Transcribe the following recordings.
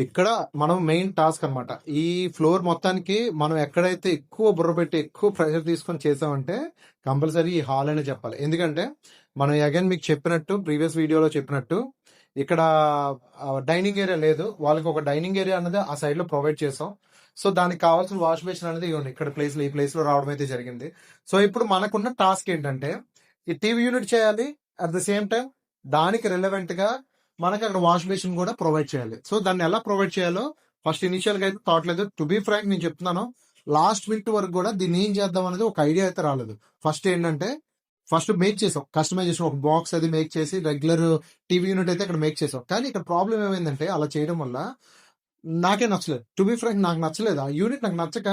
ఇక్కడ మనం main task అన్నమాట. ఈ ఫ్లోర్ మొత్తానికి మనం ఎక్కడైతే ఎక్కువ బుర్ర పెట్టి ఎక్కువ ప్రెషర్ తీసుకొని చేసామంటే కంపల్సరీ ఈ హాల్ అనే చెప్పాలి. ఎందుకంటే మనం అగైన్ మీకు చెప్పినట్టు ప్రీవియస్ వీడియోలో చెప్పినట్టు ఇక్కడ డైనింగ్ ఏరియా లేదు. వాళ్ళకి ఒక డైనింగ్ ఏరియా అనేది ఆ సైడ్ లో ప్రొవైడ్ చేసాం. సో దానికి కావాల్సిన వాష్ బేసిన్ అనేది ఇవ్వండి ఇక్కడ ప్లేస్ లో ఈ ప్లేస్ లో రావడం అయితే జరిగింది. సో ఇప్పుడు మనకున్న టాస్క్ ఏంటంటే ఈ టీవీ యూనిట్ చేయాలి. అట్ ద సేమ్ టైం దానికి రిలవెంట్ గా మనకి అక్కడ వాష్ బేసిన్ కూడా ప్రొవైడ్ చేయాలి. సో దాన్ని ఎలా ప్రొవైడ్ చేయాలో ఫస్ట్ ఇనిషియల్ గా అయితే థాట్ లేదు. టు బీ ఫ్రాంక్ నేను చెప్తున్నాను, లాస్ట్ మినిట్ వరకు కూడా దీన్ని ఏం చేద్దాం అనేది ఒక ఐడియా అయితే రాలేదు. ఫస్ట్ ఏంటంటే ఫస్ట్ మేక్ చేసాం, కస్టమైజేషన్ ఒక బాక్స్ అది మేక్ చేసి రెగ్యులర్ టీవీ యూనిట్ అయితే ఇక్కడ మేక్ చేసాం. కానీ ఇక్కడ ప్రాబ్లం ఏమైందంటే అలా చేయడం వల్ల నాకే నచ్చలేదు. టు బీ ఫ్రాంక్ నాకు నచ్చలేదు ఆ యూనిట్. నాకు నచ్చక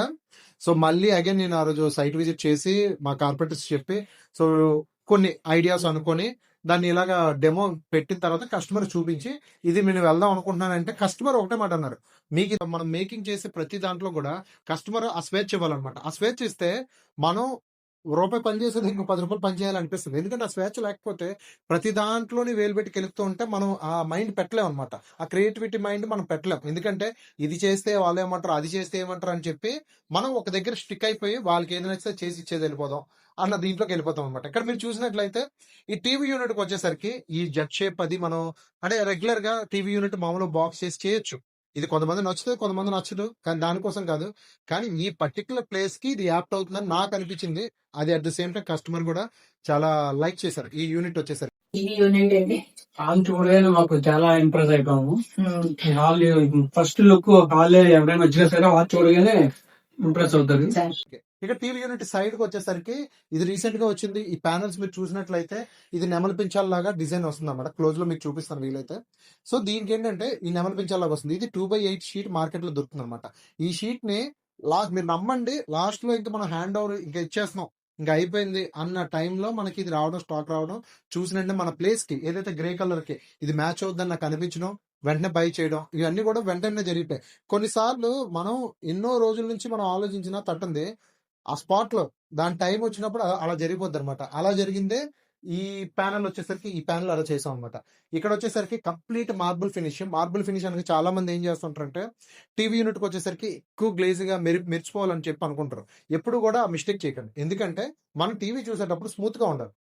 సో మళ్ళీ అగైన్ నేను ఆ రోజు సైట్ విజిట్ చేసి మా కార్పొరేటర్స్ చెప్పి సో కొన్ని ఐడియాస్ అనుకొని దాన్ని ఇలాగా డెమో పెట్టిన తర్వాత కస్టమర్ చూపించి ఇది నేను వెళ్దాం అనుకుంటున్నానంటే కస్టమర్ ఒకటే మాట అన్నారు, మీకు ఇది మనం మేకింగ్ చేసే ప్రతి దాంట్లో కూడా కస్టమర్ ఆ స్వేచ్ఛ ఇవ్వాలన్నమాట. ఆ స్వేచ్ఛ ఇస్తే మనం రూపాయి పని చేసేది ఇంకో 10 రూపాయలు పని చేయాలనిపిస్తుంది. ఎందుకంటే ఆ స్వేచ్ఛ లేకపోతే ప్రతి దాంట్లోని వేలు పెట్టి కెలుపుతూ ఉంటే మనం ఆ మైండ్ పెట్టలేం అనమాట. ఆ క్రియేటివిటీ మైండ్ మనం పెట్టలేం. ఎందుకంటే ఇది చేస్తే వాళ్ళు ఏమంటారు, అది చేస్తే ఏమంటారు అని చెప్పి మనం ఒక దగ్గర స్టిక్ అయిపోయి వాళ్ళకి ఏది నచ్చితే చేసి ఇచ్చేది వెళ్ళిపోదాం అన్న దీంట్లోకి వెళ్ళిపోతాం అనమాట. ఇక్కడ మీరు చూసినట్లయితే ఈ టీవీ యూనిట్ కి వచ్చేసరికి ఈ జెట్ షేప్ అది మనం అంటే రెగ్యులర్ గా టీవీ యూనిట్ మామూలు బాక్స్ చేసి చేయొచ్చు. ఇది కొంతమంది నచ్చుతుంది, కొంతమంది నచ్చదు. కానీ దానికోసం కాదు. కానీ ఈ పర్టికులర్ ప్లేస్ కి ఇది యాప్ట్ అవుతుందని నాకు అనిపించింది. అది at the same time customer కూడా చాలా లైక్ చేశారు ఈ యూనిట్ వచ్చేసరికి. ఈ యూనిట్ ఏంటి? హాల్ చూడగానే మాకు చాలా ఇంప్రెస్ అయిపోయాము. ఈ హాల్ ఫస్ట్ లుక్ హాల్ ఎవరైనా వచ్చినా సరే హాల్ చూడగానే ఇంప్రెస్ అవుతారు. ఇక టీవీ యూనిట్ సైడ్ కి వచ్చేసరికి ఇది రీసెంట్ గా వచ్చింది. ఈ ప్యానల్స్ మీరు చూసినట్లయితే ఇది నెమలి పించాల లాగా డిజైన్ వస్తుంది అన్నమాట. క్లోజ్ లో మీకు చూపిస్తాను వీలైతే. సో దీనికి ఏంటంటే ఈ నెమలి పించాల లాగా వస్తుంది. ఇది 2x8 షీట్ మార్కెట్ లో దొరుకుతుంది అనమాట. ఈ షీట్ ని లాస్ట్ మీరు నమ్మండి, లాస్ట్ లో ఇంకా మనం హ్యాండ్ ఓవర్ ఇంకా ఇచ్చేస్తున్నాం, ఇంకా అయిపోయింది అన్న టైంలో మనకి ఇది రావడం, స్టాక్ రావడం చూసినట్టే మన ప్లేస్ కి ఏదైతే గ్రే కలర్ కి ఇది మ్యాచ్ అవుతుందని నాకు అనిపించడం, వెంటనే బై చేయడం ఇవన్నీ కూడా వెంటనే జరిగిపోయాయి. కొన్నిసార్లు మనం ఎన్నో రోజుల నుంచి మనం ఆలోచించినా తట్టింది ఆ స్పాట్ లో దాని టైం వచ్చినప్పుడు అలా జరిగిపోద్ది అనమాట. అలా జరిగిందే ఈ ప్యానల్ వచ్చేసరికి ఈ ప్యానల్ అలా చేసాం అనమాట. ఇక్కడ వచ్చేసరికి complete marble finish. Marble finish అనేది చాలా మంది ఏం చేస్తుంటారంటే టీవీ యూనిట్ కి వచ్చేసరికి ఎక్కువ గ్లేజ్ గా మెరిచిపోవాలని చెప్పి అనుకుంటారు. ఎప్పుడు కూడా మిస్టేక్ చేయకండి. ఎందుకంటే మనం టీవీ చూసేటప్పుడు స్మూత్ గా ఉండాలి.